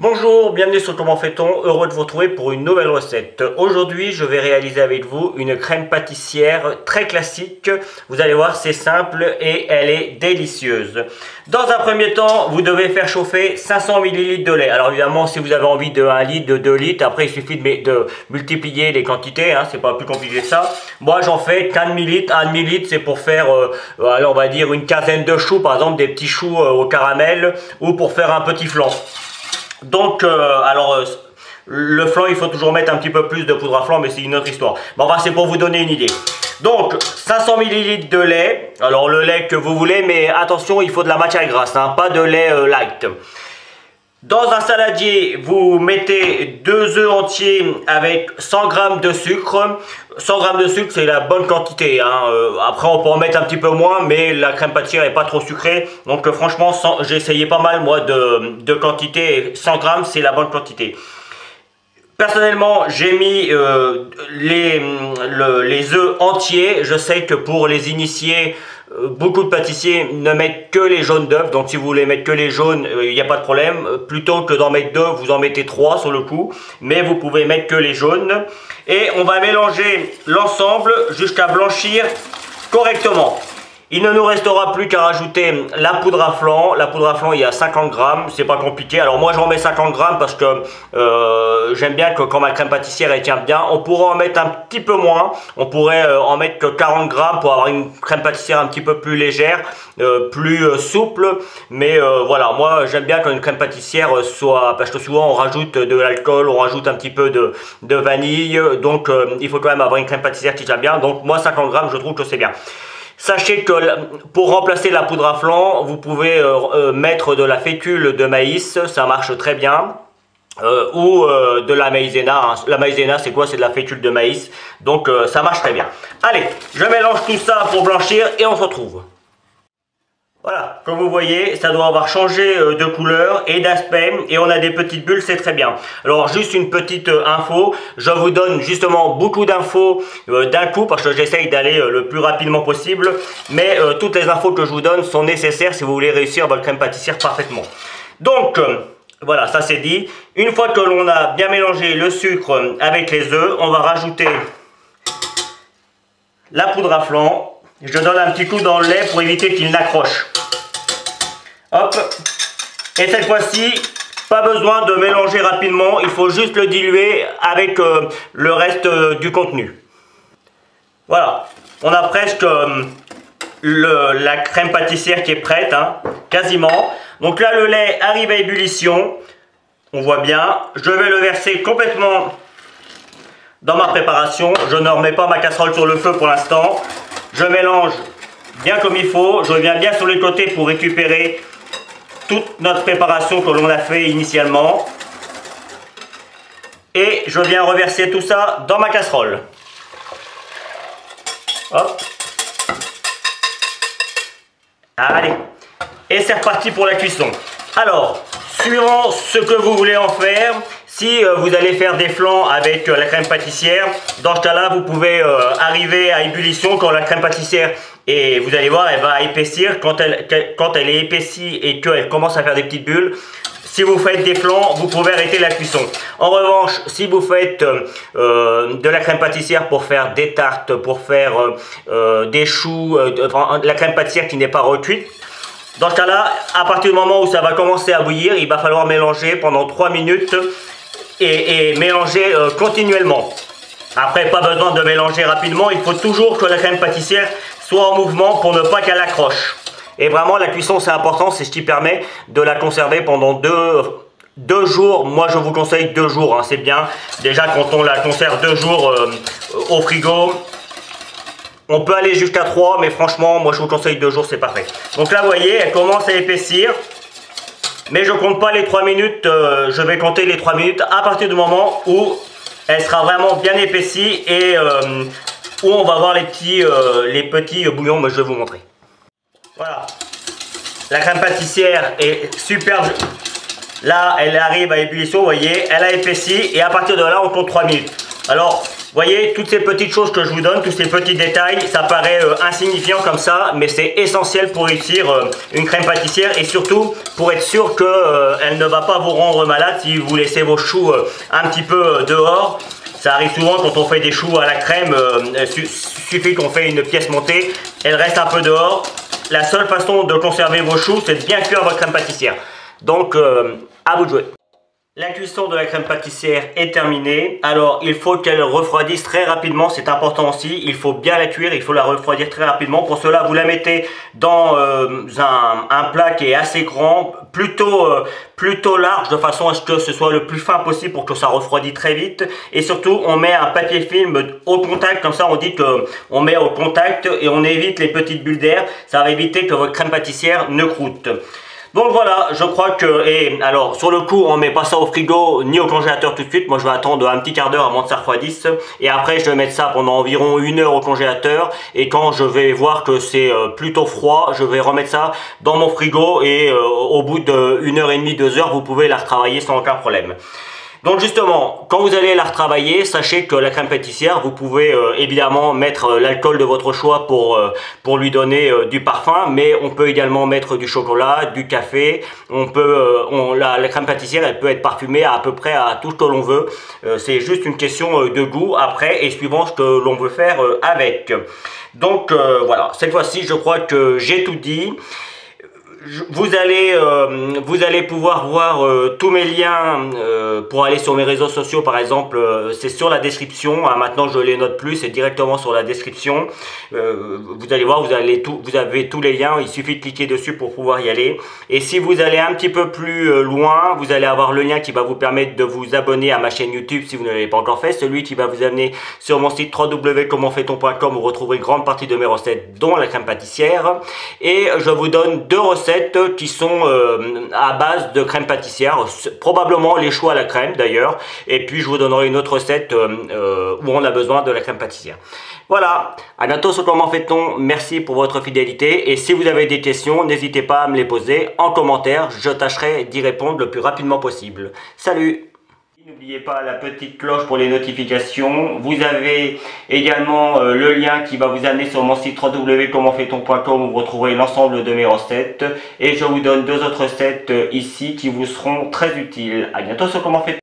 Bonjour, bienvenue sur Comment fait-on, heureux de vous retrouver pour une nouvelle recette. Aujourd'hui, je vais réaliser avec vous une crème pâtissière très classique. Vous allez voir, c'est simple et elle est délicieuse. Dans un premier temps, vous devez faire chauffer 500 ml de lait. Alors évidemment, si vous avez envie de 1 litre, de 2 litres, après il suffit de multiplier les quantités, hein, c'est pas plus compliqué que ça. Moi, j'en fais qu'un demi-litre. Un demi-litre, c'est pour faire, alors on va dire une quinzaine de choux, par exemple des petits choux au caramel, ou pour faire un petit flan. Donc, le flan, il faut toujours mettre un petit peu plus de poudre à flan, mais c'est une autre histoire. Bon, enfin, c'est pour vous donner une idée. Donc, 500 ml de lait. Alors, le lait que vous voulez, mais attention, il faut de la matière grasse, hein, pas de lait light. Dans un saladier, vous mettez 2 œufs entiers avec 100 g de sucre. 100 g de sucre, c'est la bonne quantité, hein. Après, on peut en mettre un petit peu moins, mais la crème pâtissière n'est pas trop sucrée. Donc, franchement, j'ai essayé pas mal, moi, de quantité. 100 g, c'est la bonne quantité. Personnellement, j'ai mis les œufs entiers. Je sais que pour les initiés, beaucoup de pâtissiers ne mettent que les jaunes d'œufs. Donc si vous voulez mettre que les jaunes, il n'y a pas de problème. Plutôt que d'en mettre 2, vous en mettez 3 sur le coup. Mais vous pouvez mettre que les jaunes. Et on va mélanger l'ensemble jusqu'à blanchir correctement. Il ne nous restera plus qu'à rajouter la poudre à flan. La poudre à flan, il y a 50 g, c'est pas compliqué. Alors moi, j'en mets 50 g parce que j'aime bien que quand ma crème pâtissière elle tient bien. On pourrait en mettre un petit peu moins. On pourrait en mettre que 40 g pour avoir une crème pâtissière un petit peu plus légère, plus souple. Mais voilà, moi, j'aime bien quand une crème pâtissière soit... Parce que souvent, on rajoute de l'alcool, on rajoute un petit peu de vanille. Donc, il faut quand même avoir une crème pâtissière qui tient bien. Donc moi, 50 g, je trouve que c'est bien. Sachez que pour remplacer la poudre à flan, vous pouvez mettre de la fécule de maïs, ça marche très bien. Ou de la maïzena. Hein. La maïzena, c'est quoi? C'est de la fécule de maïs. Donc ça marche très bien. Allez, je mélange tout ça pour blanchir et on se retrouve. Voilà, comme vous voyez, ça doit avoir changé de couleur et d'aspect et on a des petites bulles, c'est très bien. Alors juste une petite info, je vous donne justement beaucoup d'infos d'un coup parce que j'essaye d'aller le plus rapidement possible, mais toutes les infos que je vous donne sont nécessaires si vous voulez réussir votre crème pâtissière parfaitement. Donc voilà, ça c'est dit. Une fois que l'on a bien mélangé le sucre avec les œufs, on va rajouter la poudre à flan. Je donne un petit coup dans le lait pour éviter qu'il n'accroche. Hop. Et cette fois-ci, pas besoin de mélanger rapidement. Il faut juste le diluer avec le reste du contenu. Voilà. On a presque la crème pâtissière qui est prête. Hein, quasiment. Donc là, le lait arrive à ébullition. On voit bien. Je vais le verser complètement dans ma préparation. Je ne remets pas ma casserole sur le feu pour l'instant. Je mélange bien comme il faut, je reviens bien sur les côtés pour récupérer toute notre préparation que l'on a fait initialement. Et je viens reverser tout ça dans ma casserole. Hop. Allez. Et c'est reparti pour la cuisson. Alors, suivant ce que vous voulez en faire, si vous allez faire des flans avec la crème pâtissière, dans ce cas-là, vous pouvez arriver à ébullition quand la crème pâtissière, et vous allez voir, elle va épaissir. Quand elle est épaissie et qu'elle commence à faire des petites bulles, si vous faites des flans, vous pouvez arrêter la cuisson. En revanche, si vous faites de la crème pâtissière pour faire des tartes, pour faire des choux, la crème pâtissière qui n'est pas recuite, dans ce cas-là, à partir du moment où ça va commencer à bouillir, il va falloir mélanger pendant 3 minutes et mélanger continuellement. Après, pas besoin de mélanger rapidement, il faut toujours que la crème pâtissière soit en mouvement pour ne pas qu'elle accroche. Et vraiment, la cuisson, c'est important, c'est ce qui permet de la conserver pendant 2 jours. Moi, je vous conseille 2 jours, hein, c'est bien. Déjà, quand on la conserve 2 jours au frigo, on peut aller jusqu'à 3, mais franchement, moi je vous conseille 2 jours, c'est parfait. Donc là, vous voyez, elle commence à épaissir. Mais je ne compte pas les 3 minutes, je vais compter les 3 minutes à partir du moment où elle sera vraiment bien épaissie et où on va voir les petits bouillons, mais je vais vous montrer. Voilà. La crème pâtissière est superbe. Là, elle arrive à ébullition, vous voyez, elle a épaissi et à partir de là, on compte 3 minutes. Alors, voyez, toutes ces petites choses que je vous donne, tous ces petits détails, ça paraît insignifiant comme ça, mais c'est essentiel pour réussir une crème pâtissière et surtout pour être sûr qu'elle ne va pas vous rendre malade si vous laissez vos choux un petit peu dehors. Ça arrive souvent quand on fait des choux à la crème, suffit qu'on fait une pièce montée, elle reste un peu dehors. La seule façon de conserver vos choux, c'est de bien cuire votre crème pâtissière. Donc, à vous de jouer. La cuisson de la crème pâtissière est terminée. Alors, il faut qu'elle refroidisse très rapidement, c'est important aussi. Il faut bien la cuire, il faut la refroidir très rapidement. Pour cela, vous la mettez dans un plat qui est assez grand, plutôt large, de façon à ce que ce soit le plus fin possible pour que ça refroidisse très vite. Et surtout, on met un papier film au contact, comme ça on dit qu'on met au contact et on évite les petites bulles d'air. Ça va éviter que votre crème pâtissière ne croûte. Donc voilà, je crois que, et alors sur le coup on met pas ça au frigo ni au congélateur tout de suite, moi je vais attendre un petit quart d'heure avant que ça refroidisse et après je vais mettre ça pendant environ 1 heure au congélateur et quand je vais voir que c'est plutôt froid, je vais remettre ça dans mon frigo et au bout de 1h30, 2 heures vous pouvez la retravailler sans aucun problème. Donc justement, quand vous allez la retravailler, sachez que la crème pâtissière, vous pouvez évidemment mettre l'alcool de votre choix pour lui donner du parfum, mais on peut également mettre du chocolat, du café. La crème pâtissière, elle peut être parfumée à peu près à tout ce que l'on veut. C'est juste une question de goût après et suivant ce que l'on veut faire avec. Donc voilà, cette fois-ci, je crois que j'ai tout dit. Vous allez pouvoir voir tous mes liens pour aller sur mes réseaux sociaux par exemple, c'est sur la description, hein, maintenant je les note plus, c'est directement sur la description. Vous allez voir, vous avez tous les liens, il suffit de cliquer dessus pour pouvoir y aller. Et si vous allez un petit peu plus loin, vous allez avoir le lien qui va vous permettre de vous abonner à ma chaîne YouTube si vous ne l'avez pas encore fait, celui qui va vous amener sur mon site www.commentfaiton.com où vous retrouverez une grande partie de mes recettes dont la crème pâtissière. Et je vous donne 2 recettes qui sont à base de crème pâtissière, probablement les choux à la crème d'ailleurs, et puis je vous donnerai une autre recette où on a besoin de la crème pâtissière. Voilà, à bientôt sur Comment fait-on, merci pour votre fidélité et si vous avez des questions, n'hésitez pas à me les poser en commentaire, je tâcherai d'y répondre le plus rapidement possible. Salut! N'oubliez pas la petite cloche pour les notifications. Vous avez également le lien qui va vous amener sur mon site www.commentfaiton.com où vous retrouverez l'ensemble de mes recettes. Et je vous donne 2 autres recettes ici qui vous seront très utiles. À bientôt sur Comment fait-on.